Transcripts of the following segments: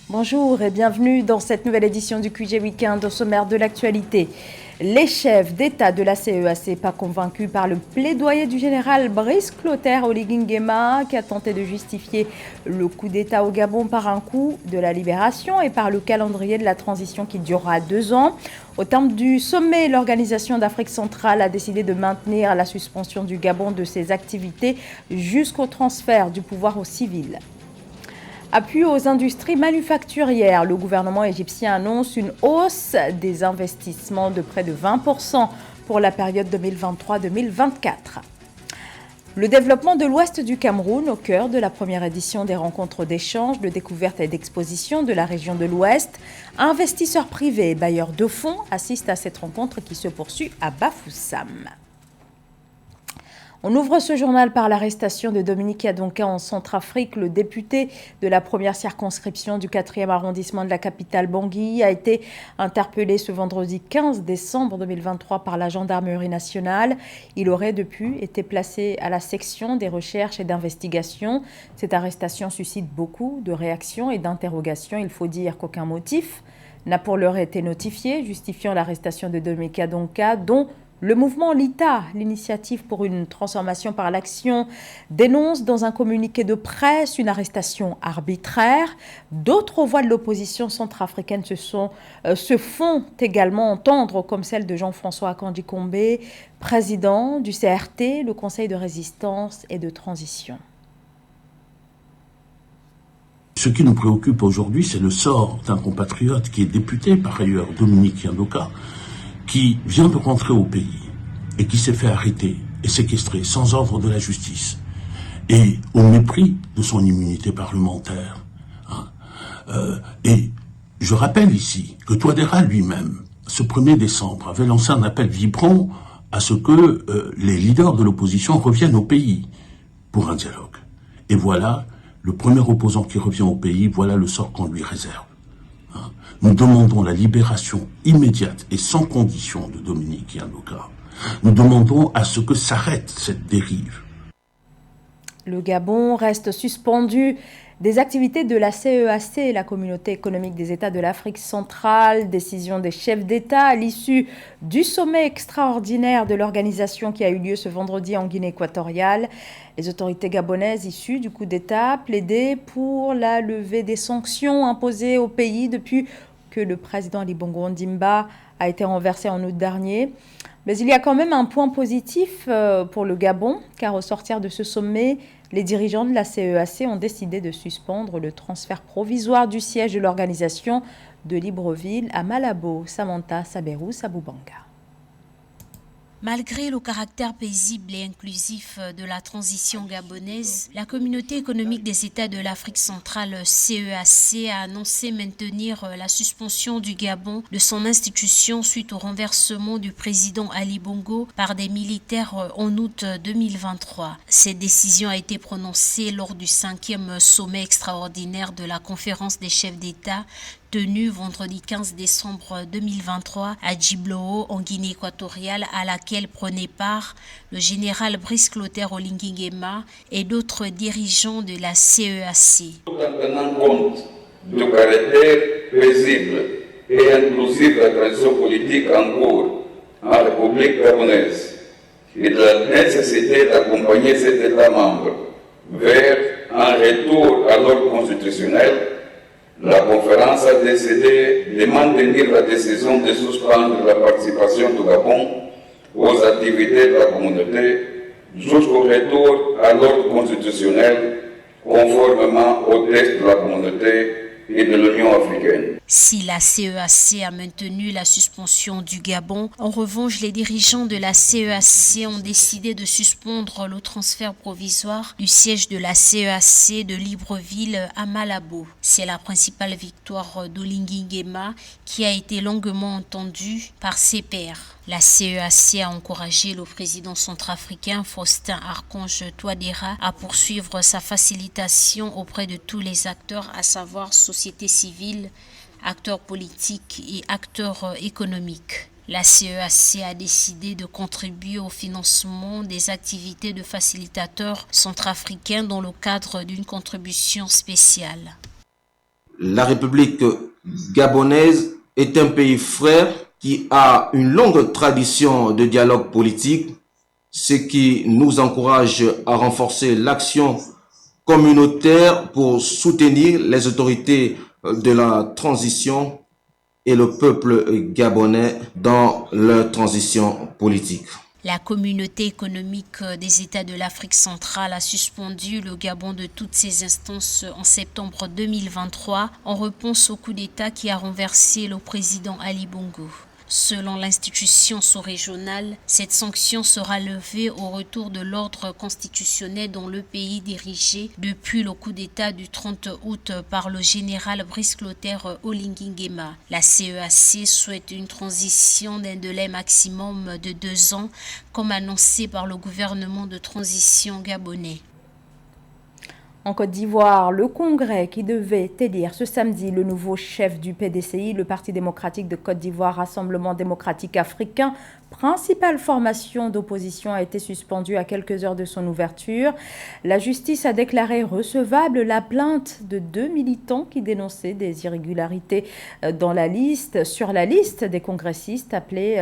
Bonjour et bienvenue dans cette nouvelle édition du QG Weekend au sommaire de l'actualité. Les chefs d'État de la CEAC pas convaincus par le plaidoyer du général Brice Clotaire Oligui Nguema qui a tenté de justifier le coup d'État au Gabon par un coup de la libération et par le calendrier de la transition qui durera 2 ans. Au terme du sommet, l'Organisation d'Afrique centrale a décidé de maintenir la suspension du Gabon de ses activités jusqu'au transfert du pouvoir aux civils. Appui aux industries manufacturières, le gouvernement égyptien annonce une hausse des investissements de près de 20% pour la période 2023-2024. Le développement de l'ouest du Cameroun, au cœur de la première édition des rencontres d'échange, de découverte et d'exposition de la région de l'Ouest, investisseurs privés et bailleurs de fonds assistent à cette rencontre qui se poursuit à Bafoussam. On ouvre ce journal par l'arrestation de Dominique Yadonka en Centrafrique. Le député de la première circonscription du 4e arrondissement de la capitale Bangui a été interpellé ce vendredi 15 décembre 2023 par la gendarmerie nationale. Il aurait depuis été placé à la section des recherches et d'investigations. Cette arrestation suscite beaucoup de réactions et d'interrogations. Il faut dire qu'aucun motif n'a pour l'heure été notifié, justifiant l'arrestation de Dominique Yadonka, dont le mouvement LITA, l'initiative pour une transformation par l'action, dénonce dans un communiqué de presse une arrestation arbitraire. D'autres voix de l'opposition centrafricaine se font également entendre, comme celle de Jean-François Akanji-Kombe, président du CRT, le Conseil de résistance et de transition. Ce qui nous préoccupe aujourd'hui, c'est le sort d'un compatriote qui est député, par ailleurs, Dominique Yadonka, qui vient de rentrer au pays et qui s'est fait arrêter et séquestrer sans ordre de la justice et au mépris de son immunité parlementaire. Et je rappelle ici que Touadéra lui-même, ce 1er décembre, avait lancé un appel vibrant à ce que les leaders de l'opposition reviennent au pays pour un dialogue. Et voilà, le premier opposant qui revient au pays, voilà le sort qu'on lui réserve. Nous demandons la libération immédiate et sans condition de Dominique Yadonka. Nous demandons à ce que s'arrête cette dérive. Le Gabon reste suspendu des activités de la CEAC, la Communauté économique des États de l'Afrique centrale. Décision des chefs d'État à l'issue du sommet extraordinaire de l'organisation qui a eu lieu ce vendredi en Guinée équatoriale. Les autorités gabonaises issues du coup d'État plaidaient pour la levée des sanctions imposées au pays depuis que le président Ali Bongo Ondimba a été renversé en août dernier. Mais il y a quand même un point positif pour le Gabon, car au sortir de ce sommet, les dirigeants de la CEAC ont décidé de suspendre le transfert provisoire du siège de l'organisation de Libreville à Malabo. Samantha Saberou Saboubanga. Malgré le caractère paisible et inclusif de la transition gabonaise, la Communauté économique des États de l'Afrique centrale CEAC a annoncé maintenir la suspension du Gabon de son institution suite au renversement du président Ali Bongo par des militaires en août 2023. Cette décision a été prononcée lors du 5e sommet extraordinaire de la conférence des chefs d'État tenue vendredi 15 décembre 2023 à Djiblo, en Guinée équatoriale, à laquelle prenait part le général Brice Clotaire Oligui Nguema et d'autres dirigeants de la CEAC. Tout en tenant compte du caractère paisible et inclusif de la transition politique en cours en République gabonaise et de la nécessité d'accompagner cet État membre vers un retour à l'ordre constitutionnel, la conférence a décidé de maintenir la décision de suspendre la participation du Gabon aux activités de la communauté jusqu'au retour à l'ordre constitutionnel conformément aux textes de la communauté et de l'Union africaine. Si la CEAC a maintenu la suspension du Gabon, en revanche, les dirigeants de la CEAC ont décidé de suspendre le transfert provisoire du siège de la CEAC de Libreville à Malabo. C'est la principale victoire d'Oligui Nguema qui a été longuement entendue par ses pairs. La CEAC a encouragé le président centrafricain Faustin Archange Touadéra à poursuivre sa facilitation auprès de tous les acteurs, à savoir société civile, acteurs politiques et acteurs économiques. La CEAC a décidé de contribuer au financement des activités de facilitateurs centrafricains dans le cadre d'une contribution spéciale. La République gabonaise est un pays frère qui a une longue tradition de dialogue politique, ce qui nous encourage à renforcer l'action communautaire pour soutenir les autorités de la transition et le peuple gabonais dans leur transition politique. La communauté économique des États de l'Afrique centrale a suspendu le Gabon de toutes ses instances en septembre 2023 en réponse au coup d'État qui a renversé le président Ali Bongo. Selon l'institution sous-régionale, cette sanction sera levée au retour de l'ordre constitutionnel dans le pays dirigé depuis le coup d'État du 30 août par le général Brice Clotaire Oligui Nguema. La CEAC souhaite une transition d'un délai maximum de 2 ans, comme annoncé par le gouvernement de transition gabonais. En Côte d'Ivoire, le Congrès qui devait élire ce samedi le nouveau chef du PDCI, le Parti démocratique de Côte d'Ivoire, Rassemblement démocratique africain, principale formation d'opposition, a été suspendu à quelques heures de son ouverture. La justice a déclaré recevable la plainte de 2 militants qui dénonçaient des irrégularités sur la liste des congressistes appelés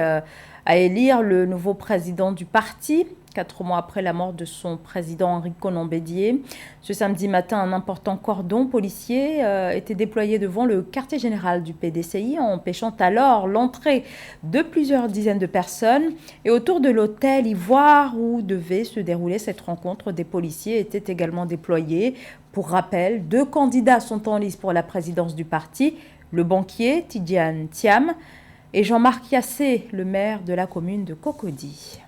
à élire le nouveau président du parti, 4 mois après la mort de son président Henri Konan Bédié. Ce samedi matin, un important cordon policier était déployé devant le quartier général du PDCI, empêchant alors l'entrée de plusieurs dizaines de personnes. Et autour de l'hôtel Ivoire où devait se dérouler cette rencontre, des policiers étaient également déployés. Pour rappel, 2 candidats sont en lice pour la présidence du parti, le banquier Tidjane Thiam et Jean-Marc Yassé, le maire de la commune de Cocody.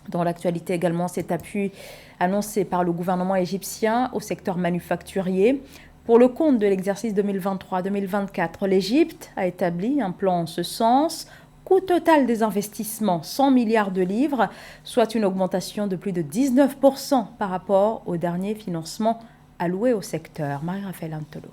Dans l'actualité également, cet appui annoncé par le gouvernement égyptien au secteur manufacturier. Pour le compte de l'exercice 2023-2024, l'Égypte a établi un plan en ce sens. Coût total des investissements, 100 milliards de livres, soit une augmentation de plus de 19% par rapport au dernier financement alloué au secteur. Marie-Raphaël Antolo.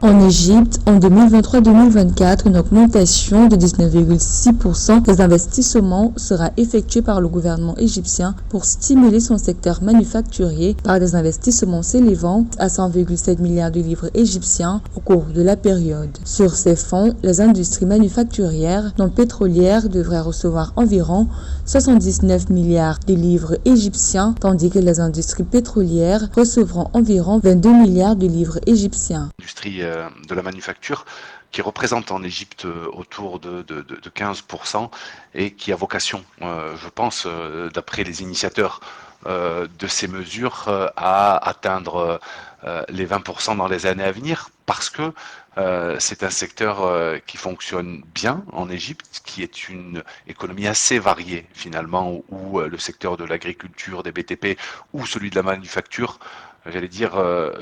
En Égypte, en 2023-2024, une augmentation de 19,6% des investissements sera effectuée par le gouvernement égyptien pour stimuler son secteur manufacturier par des investissements s'élevant à 100,7 milliards de livres égyptiens au cours de la période. Sur ces fonds, les industries manufacturières non pétrolières devraient recevoir environ 79 milliards de livres égyptiens, tandis que les industries pétrolières recevront environ 22 milliards de livres égyptiens. L'industrie de la manufacture qui représente en Égypte autour de 15% et qui a vocation, je pense, d'après les initiateurs de ces mesures, à atteindre les 20% dans les années à venir, parce que c'est un secteur qui fonctionne bien en Égypte, qui est une économie assez variée finalement, où le secteur de l'agriculture, des BTP ou celui de la manufacture, j'allais dire,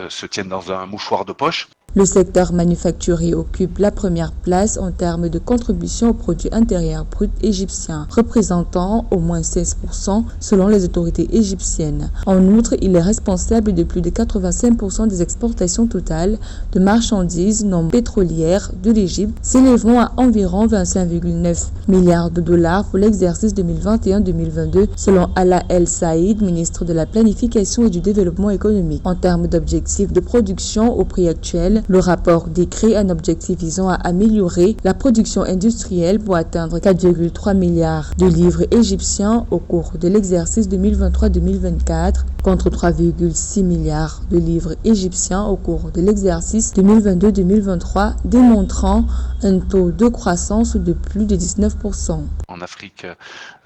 se tiennent dans un mouchoir de poche. Le secteur manufacturier occupe la première place en termes de contribution au produit intérieur brut égyptien, représentant au moins 16% selon les autorités égyptiennes. En outre, il est responsable de plus de 85% des exportations totales de marchandises non pétrolières de l'Égypte, s'élevant à environ 25,9 milliards de dollars pour l'exercice 2021-2022, selon Ala El Saïd, ministre de la Planification et du Développement économique. En termes d'objectifs de production au prix actuel, le rapport décrit un objectif visant à améliorer la production industrielle pour atteindre 4,3 milliards de livres égyptiens au cours de l'exercice 2023-2024 contre 3,6 milliards de livres égyptiens au cours de l'exercice 2022-2023, démontrant un taux de croissance de plus de 19%. En Afrique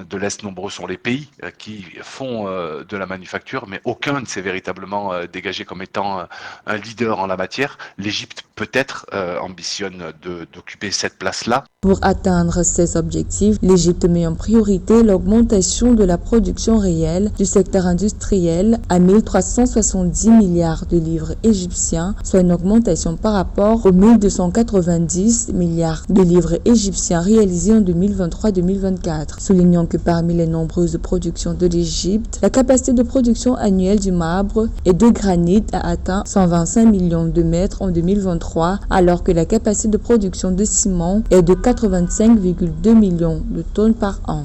de l'Est, nombreux sont les pays qui font de la manufacture, mais aucun ne s'est véritablement dégagé comme étant un leader en la matière. L'Égypte peut-être ambitionne d'occuper cette place-là. Pour atteindre ces objectifs, l'Égypte met en priorité l'augmentation de la production réelle du secteur industriel à 1370 milliards de livres égyptiens, soit une augmentation par rapport aux 1290 milliards de livres égyptiens réalisés en 2023-2024. Soulignant que parmi les nombreuses productions de l'Égypte, la capacité de production annuelle du marbre et de granit a atteint 125 millions de mètres en 2023, alors que la capacité de production de ciment est de 85,2 millions de tonnes par an.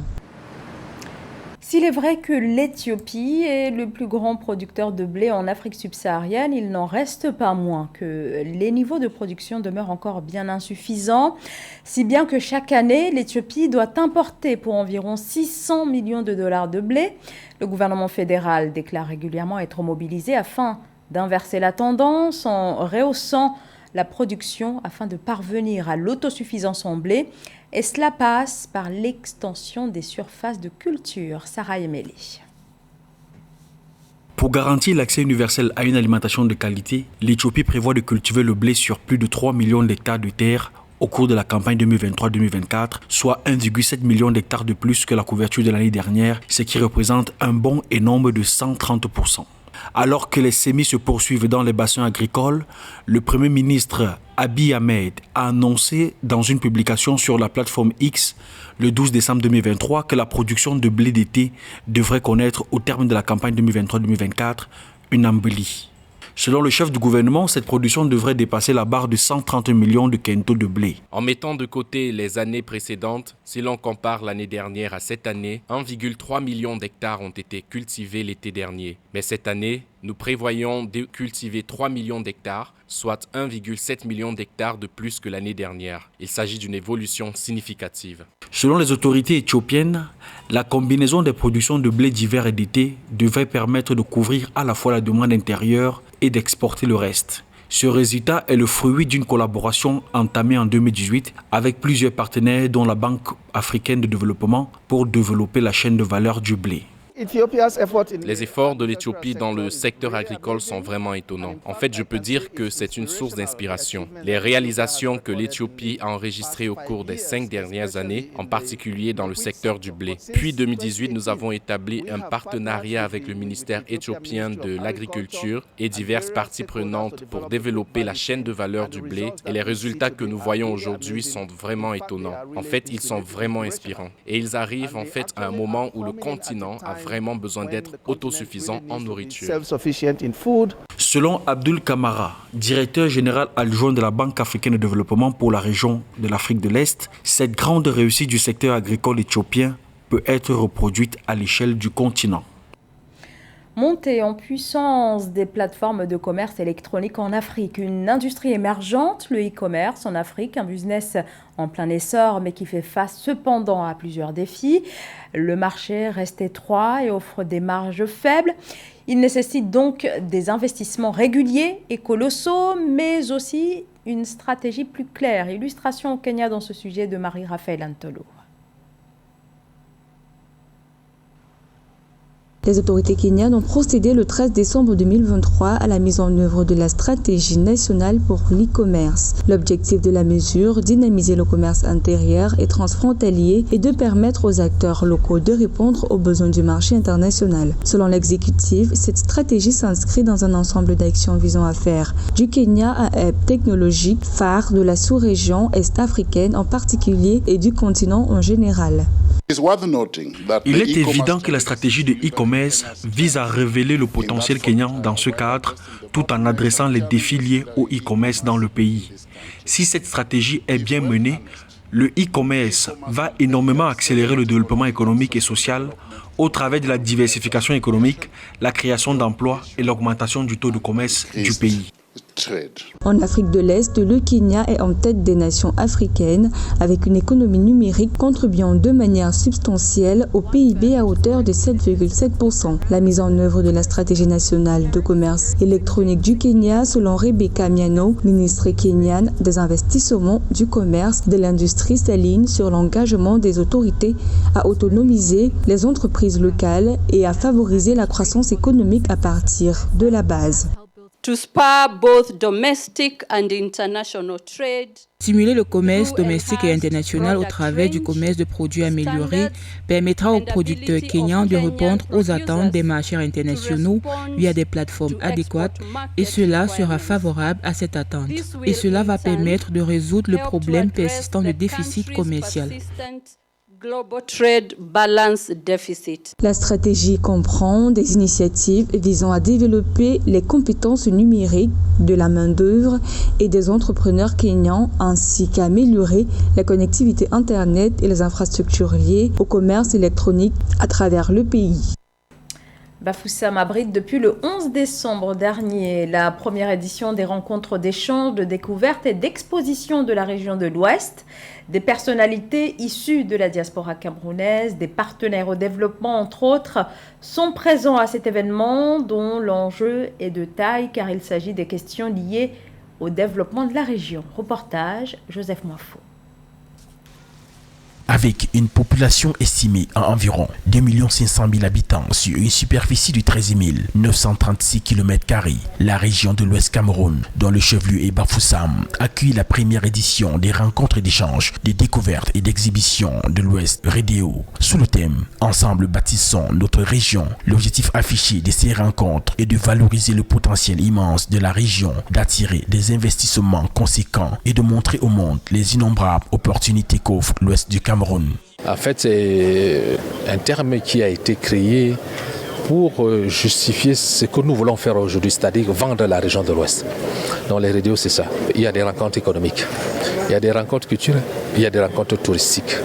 S'il est vrai que l'Éthiopie est le plus grand producteur de blé en Afrique subsaharienne, il n'en reste pas moins que les niveaux de production demeurent encore bien insuffisants, si bien que chaque année, l'Éthiopie doit importer pour environ 600 millions de dollars de blé. Le gouvernement fédéral déclare régulièrement être mobilisé afin d'inverser la tendance en rehaussant la production afin de parvenir à l'autosuffisance en blé. Et cela passe par l'extension des surfaces de culture. Sarah Emeli. Pour garantir l'accès universel à une alimentation de qualité, l'Éthiopie prévoit de cultiver le blé sur plus de 3 millions d'hectares de terre au cours de la campagne 2023-2024, soit 1,7 million d'hectares de plus que la couverture de l'année dernière, ce qui représente un bond énorme de 130%. Alors que les semis se poursuivent dans les bassins agricoles, le Premier ministre Abiy Ahmed a annoncé dans une publication sur la plateforme X le 12 décembre 2023 que la production de blé d'été devrait connaître au terme de la campagne 2023-2024 une embellie. Selon le chef du gouvernement, cette production devrait dépasser la barre de 130 millions de quintaux de blé. En mettant de côté les années précédentes, si l'on compare l'année dernière à cette année, 1,3 million d'hectares ont été cultivés l'été dernier. Mais cette année, nous prévoyons de cultiver 3 millions d'hectares, soit 1,7 million d'hectares de plus que l'année dernière. Il s'agit d'une évolution significative. Selon les autorités éthiopiennes, la combinaison des productions de blé d'hiver et d'été devrait permettre de couvrir à la fois la demande intérieure et d'exporter le reste. Ce résultat est le fruit d'une collaboration entamée en 2018 avec plusieurs partenaires dont la Banque africaine de développement pour développer la chaîne de valeur du blé. Les efforts de l'Éthiopie dans le secteur agricole sont vraiment étonnants. En fait, je peux dire que c'est une source d'inspiration. Les réalisations que l'Éthiopie a enregistrées au cours des 5 dernières années, en particulier dans le secteur du blé. Puis 2018, nous avons établi un partenariat avec le ministère éthiopien de l'Agriculture et diverses parties prenantes pour développer la chaîne de valeur du blé. Et les résultats que nous voyons aujourd'hui sont vraiment étonnants. En fait, ils sont vraiment inspirants. Et ils arrivent en fait à un moment où le continent a vraiment besoin d'être autosuffisant en nourriture. Selon Abdul Kamara, directeur général adjoint de la Banque africaine de développement pour la région de l'Afrique de l'Est, cette grande réussite du secteur agricole éthiopien peut être reproduite à l'échelle du continent. Montée en puissance des plateformes de commerce électronique en Afrique, une industrie émergente, le e-commerce en Afrique, un business en plein essor mais qui fait face cependant à plusieurs défis. Le marché reste étroit et offre des marges faibles. Il nécessite donc des investissements réguliers et colossaux, mais aussi une stratégie plus claire. Illustration au Kenya dans ce sujet de Marie-Raphaël Antolo. Les autorités kenyanes ont procédé le 13 décembre 2023 à la mise en œuvre de la stratégie nationale pour l'e-commerce. L'objectif de la mesure, dynamiser le commerce intérieur et transfrontalier et de permettre aux acteurs locaux de répondre aux besoins du marché international. Selon l'exécutif, cette stratégie s'inscrit dans un ensemble d'actions visant à faire du Kenya un hub technologique phare de la sous-région est-africaine en particulier et du continent en général. Il est évident que la stratégie de e-commerce vise à révéler le potentiel kényan dans ce cadre, tout en adressant les défis liés au e-commerce dans le pays. Si cette stratégie est bien menée, le e-commerce va énormément accélérer le développement économique et social au travers de la diversification économique, la création d'emplois et l'augmentation du taux de commerce du pays. En Afrique de l'Est, le Kenya est en tête des nations africaines avec une économie numérique contribuant de manière substantielle au PIB à hauteur de 7,7%. La mise en œuvre de la stratégie nationale de commerce électronique du Kenya, selon Rebecca Miano, ministre kenyane des investissements, du commerce, de l'industrie, s'aligne sur l'engagement des autorités à autonomiser les entreprises locales et à favoriser la croissance économique à partir de la base. To spur both domestic and international trade. Stimuler le commerce domestique et international au travers du commerce de produits améliorés permettra aux producteurs kenyans de répondre aux attentes des marchés internationaux via des plateformes adéquates et cela sera favorable à cette attente. Et cela va permettre de résoudre le problème persistant de déficit commercial. global trade balance deficit. La stratégie comprend des initiatives visant à développer les compétences numériques de la main-d'œuvre et des entrepreneurs kenyans, ainsi qu'à améliorer la connectivité Internet et les infrastructures liées au commerce électronique à travers le pays. Bafoussam abrite depuis le 11 décembre dernier la première édition des rencontres d'échange, de découverte et d'exposition de la région de l'Ouest. Des personnalités issues de la diaspora camerounaise, des partenaires au développement entre autres, sont présents à cet événement dont l'enjeu est de taille car il s'agit des questions liées au développement de la région. Reportage, Joseph Moifo. Avec une population estimée à environ 2 500 000 habitants sur une superficie de 13 936 km², la région de l'Ouest Cameroun, dont le chef-lieu est Bafoussam, accueille la première édition des rencontres d'échange, de découvertes et d'exhibitions de l'Ouest REDEO. Sous le thème « Ensemble bâtissons notre région », l'objectif affiché de ces rencontres est de valoriser le potentiel immense de la région, d'attirer des investissements conséquents et de montrer au monde les innombrables opportunités qu'offre l'Ouest du Cameroun. En fait, c'est un terme qui a été créé pour justifier ce que nous voulons faire aujourd'hui, c'est-à-dire vendre la région de l'Ouest. Dans les radios, c'est ça. Il y a des rencontres économiques, il y a des rencontres culturelles, il y a des rencontres touristiques.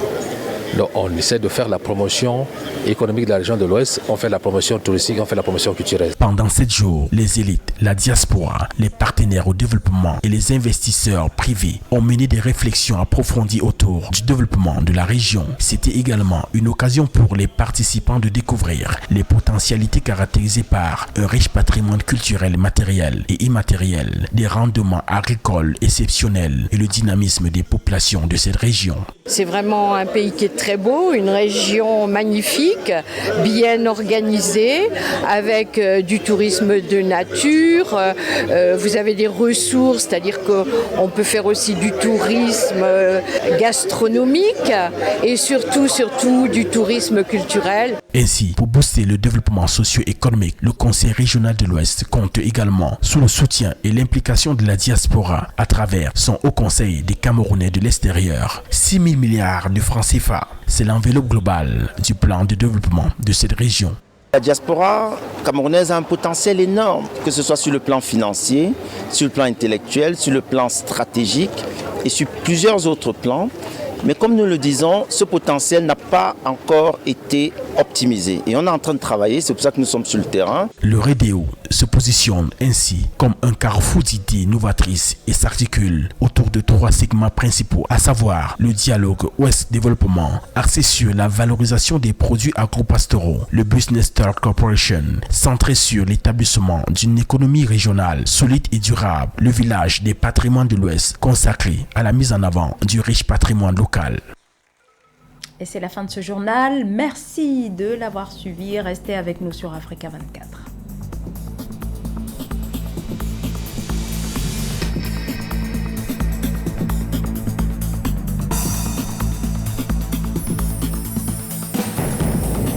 Donc, on essaie de faire la promotion économique de la région de l'Ouest, on fait la promotion touristique, on fait la promotion culturelle. Pendant 7 jours, les élites, la diaspora, les partenaires au développement et les investisseurs privés ont mené des réflexions approfondies autour du développement de la région. C'était également une occasion pour les participants de découvrir les potentialités caractérisées par un riche patrimoine culturel matériel et immatériel, des rendements agricoles exceptionnels et le dynamisme des populations de cette région. C'est vraiment un pays qui est très beau, une région magnifique, bien organisée, avec du tourisme de nature. Vous avez des ressources, c'est-à-dire qu'on peut faire aussi du tourisme gastronomique et surtout du tourisme culturel. Ainsi, pour booster le développement socio-économique, le Conseil régional de l'Ouest compte également sur le soutien et l'implication de la diaspora à travers son Haut Conseil des Camerounais de l'extérieur. 6 000 milliards de francs CFA, c'est l'enveloppe globale du plan de développement de cette région. La diaspora camerounaise a un potentiel énorme, que ce soit sur le plan financier, sur le plan intellectuel, sur le plan stratégique et sur plusieurs autres plans. Mais comme nous le disons, ce potentiel n'a pas encore été optimisé. Et on est en train de travailler, c'est pour ça que nous sommes sur le terrain. Le REDEO se positionne ainsi comme un carrefour d'idées novatrices et s'articule autour de 3 segments principaux, à savoir le dialogue Ouest-Développement, axé sur la valorisation des produits agro-pastoraux, le Business Start Corporation, centré sur l'établissement d'une économie régionale solide et durable, le village des patrimoines de l'Ouest, consacré à la mise en avant du riche patrimoine local. Et c'est la fin de ce journal. Merci de l'avoir suivi. Restez avec nous sur Africa 24.